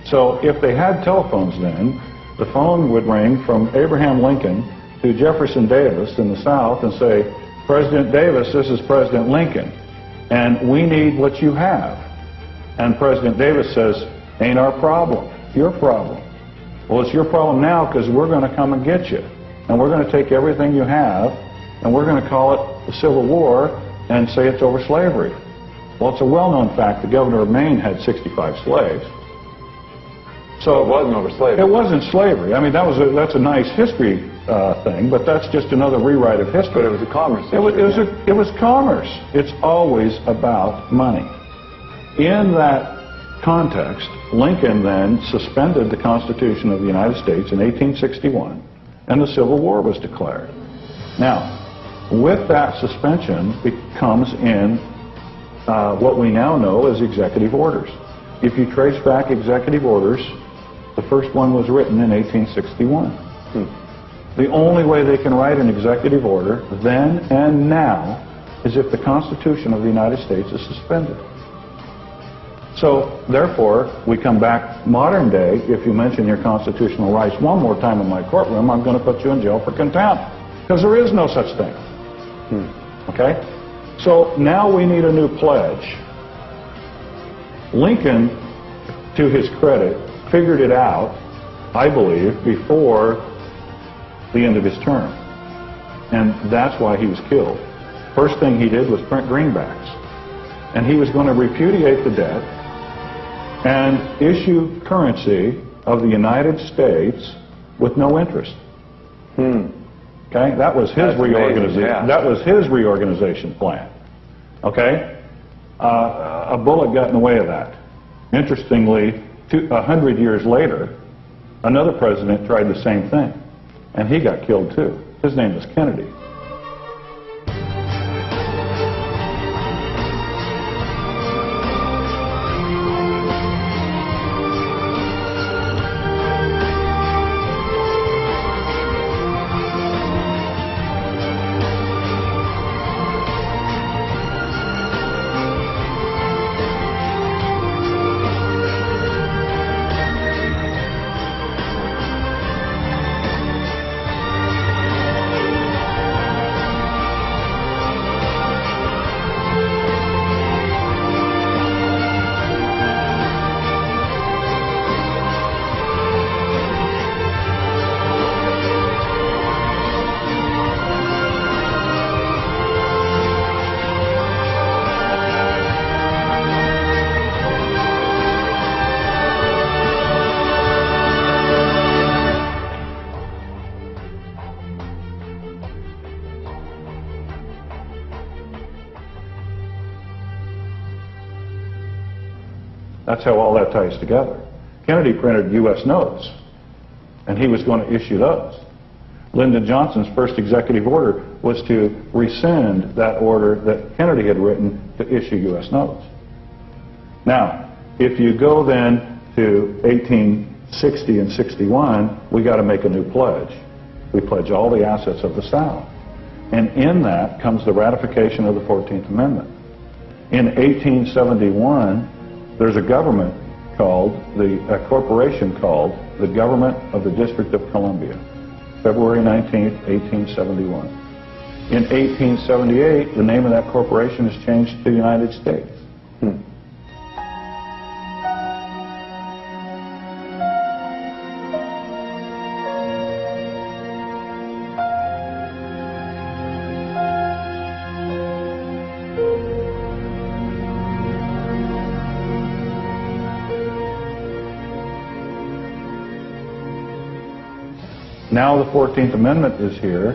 So if they had telephones then, the phone would ring from Abraham Lincoln to Jefferson Davis in the South and say, President Davis, this is President Lincoln, and we need what you have. And President Davis says, ain't our problem, your problem. Well, it's your problem now because we're going to come and get you. And we're going to take everything you have, and we're going to call it the Civil War and say it's over slavery. Well, it's a well-known fact the governor of Maine had 65 slaves. So it wasn't over slavery. It wasn't slavery. I mean, that's a nice history thing, but that's just another rewrite of history. But it was a commerce. It was commerce. It's always about money. In that context, Lincoln then suspended the Constitution of the United States in 1861, and the Civil War was declared. Now, with that suspension comes in what we now know as executive orders. If you trace back executive orders, the first one was written in 1861. The only way they can write an executive order then and now is if the Constitution of the United States is suspended. So, therefore, we come back modern day. If you mention your constitutional rights one more time in my courtroom, I'm going to put you in jail for contempt, because there is no such thing. Okay? So now we need a new pledge. Lincoln, to his credit, figured it out, I believe, before the end of his term. And that's why he was killed. First thing he did was print greenbacks. And he was going to repudiate the debt and issue currency of the United States with no interest. Okay? That was his reorganization. Yeah. That was his reorganization plan. Okay? A bullet got in the way of that. Interestingly, 100 years later, another president tried the same thing, and he got killed too. His name was Kennedy. That's how all that ties together. Kennedy printed U.S. notes, and he was going to issue those. Lyndon Johnson's first executive order was to rescind that order that Kennedy had written to issue U.S. notes. Now, if you go then to 1860 and 61, we got to make a new pledge. We pledge all the assets of the South. And in that comes the ratification of the 14th Amendment. In 1871, there's a government called, a corporation called the Government of the District of Columbia, February 19th, 1871. In 1878, the name of that corporation is changed to the United States. Now the 14th Amendment is here.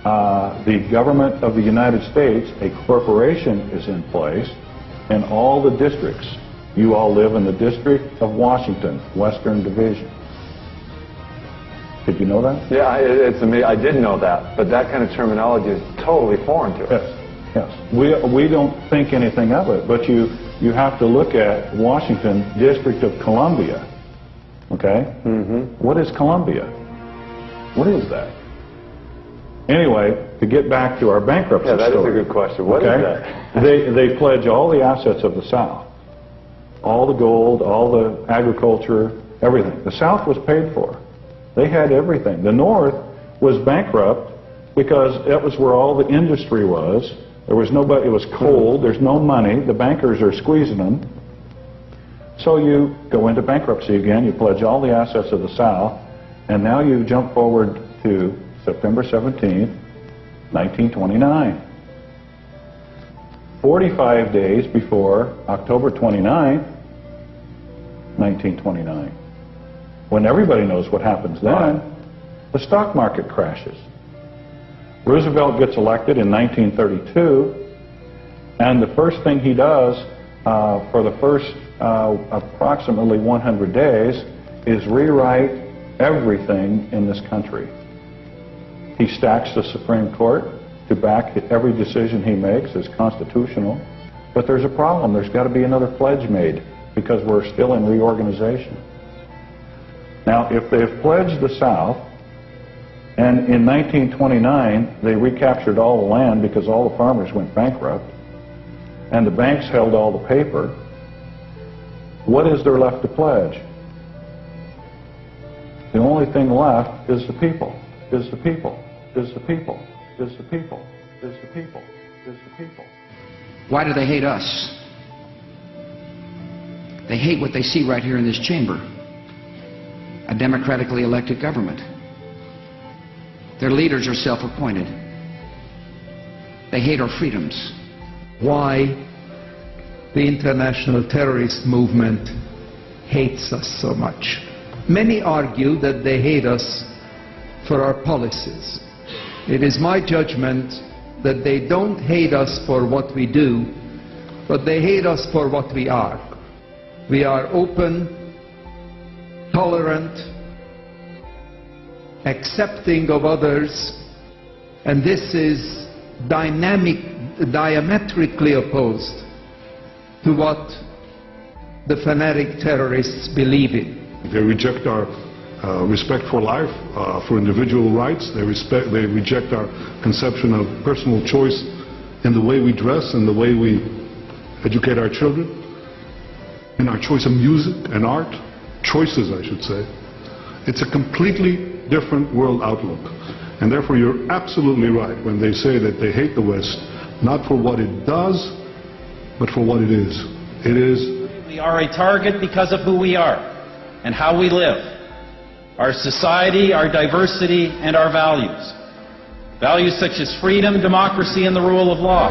The government of the United States, a corporation is in place, and all the districts. You all live in the District of Washington, Western Division. Did you know that? Yeah, it's amazing. I did know that, but that kind of terminology is totally foreign to us. Yes, yes. We don't think anything of it, but you have to look at Washington, District of Columbia. Okay? What is Columbia? What is that? Anyway, to get back to our bankruptcy story. Yeah, that is a good question. What is that? They pledge all the assets of the South. All the gold, all the agriculture, Everything. The South was paid for. They had everything. The North was bankrupt because that was where all the industry was. There was nobody, it was cold, there's no money, the bankers are squeezing them. So you go into bankruptcy again, you pledge all the assets of the South, and now you jump forward to September 17th, 1929. 45 days before October 29th, 1929. When everybody knows what happens then, the stock market crashes. Roosevelt gets elected in 1932, and the first thing he does for the first approximately 100 days is rewrite everything in this country. He stacks the Supreme Court to back every decision he makes as constitutional, but there's a problem. There's got to be another pledge made because we're still in reorganization. Now, if they've pledged the South, and in 1929 they recaptured all the land because all the farmers went bankrupt, and the banks held all the paper, what is there left to pledge? The only thing left is the people, is the people, is the people, is the people, is the people, is the people. Why do they hate us? They hate what they see right here in this chamber. A democratically elected government. Their leaders are self-appointed. They hate our freedoms. Why the international terrorist movement hates us so much? Many argue that they hate us for our policies. It is my judgment that they don't hate us for what we do, but they hate us for what we are. We are open, tolerant, accepting of others, and this is diametrically opposed to what the fanatic terrorists believe in. They reject our respect for life, for individual rights. They reject our conception of personal choice in the way we dress and the way we educate our children, in our choice of music and art, choices I should say. It's a completely different world outlook, and therefore you're absolutely right when they say that they hate the West, not for what it does, but for what it is. It is. We are a target because of who we are and how we live, our society, our diversity, and our values. Values such as freedom, democracy, and the rule of law.